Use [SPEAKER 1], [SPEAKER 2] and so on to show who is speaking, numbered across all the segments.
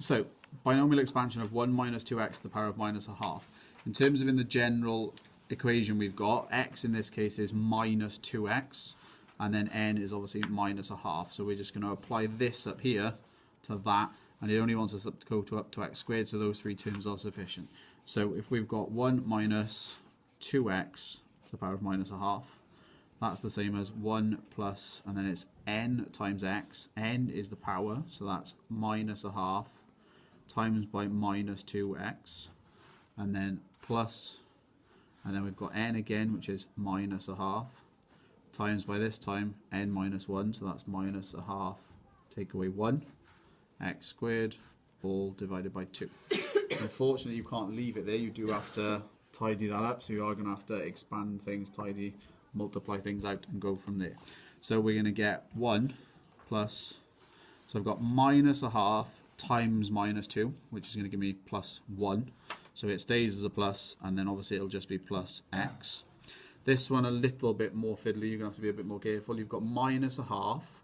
[SPEAKER 1] So, binomial expansion of 1 minus 2x to the power of minus a half. In terms of in the general equation we've got, x in this case is minus 2x, and then n is obviously minus a half. So we're just going to apply this up here to that, and it only wants us to go to up to x squared, so those three terms are sufficient. So if we've got 1 minus 2x to the power of minus a half, that's the same as 1 plus, and then it's n times x. N is the power, so that's minus a half times by minus 2x, and then plus, and then we've got n again, which is minus a half, times by this time n minus 1, so that's minus a half, take away 1, x squared, all divided by 2. Unfortunately, you can't leave it there. You do have to tidy that up, so you are going to have to expand things, tidy, multiply things out, and go from there. So we're going to get 1 plus, so I've got minus a half times minus 2, which is going to give me plus 1. So it stays as a plus, and then obviously it'll just be plus x. This one a little bit more fiddly, you're going to have to be a bit more careful. You've got minus a half.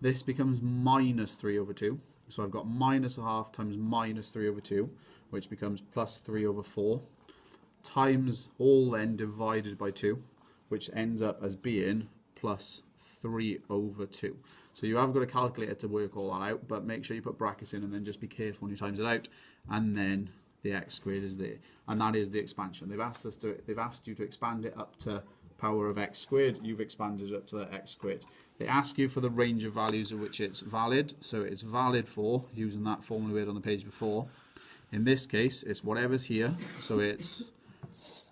[SPEAKER 1] This becomes minus 3 over 2. So I've got minus a half times minus 3 over 2, which becomes plus 3 over 4, times all then divided by 2, which ends up as being plus 3 over 2. So you have got a calculator to work all that out, but make sure you put brackets in and then just be careful when you times it out, and then the x squared is there, and that is the expansion. They've asked you to expand it up to power of x squared. You've expanded it up to the x squared. They ask you for the range of values at which it's valid. So it's valid for, using that formula we had on the page before. In this case, it's whatever's here. So it's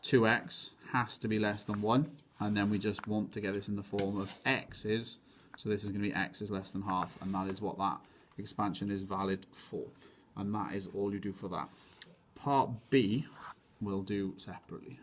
[SPEAKER 1] 2x has to be less than 1, and then we just want to get this in the form of x is. So this is going to be x is less than half, and that is what that expansion is valid for. And that is all you do for that. Part B we'll do separately.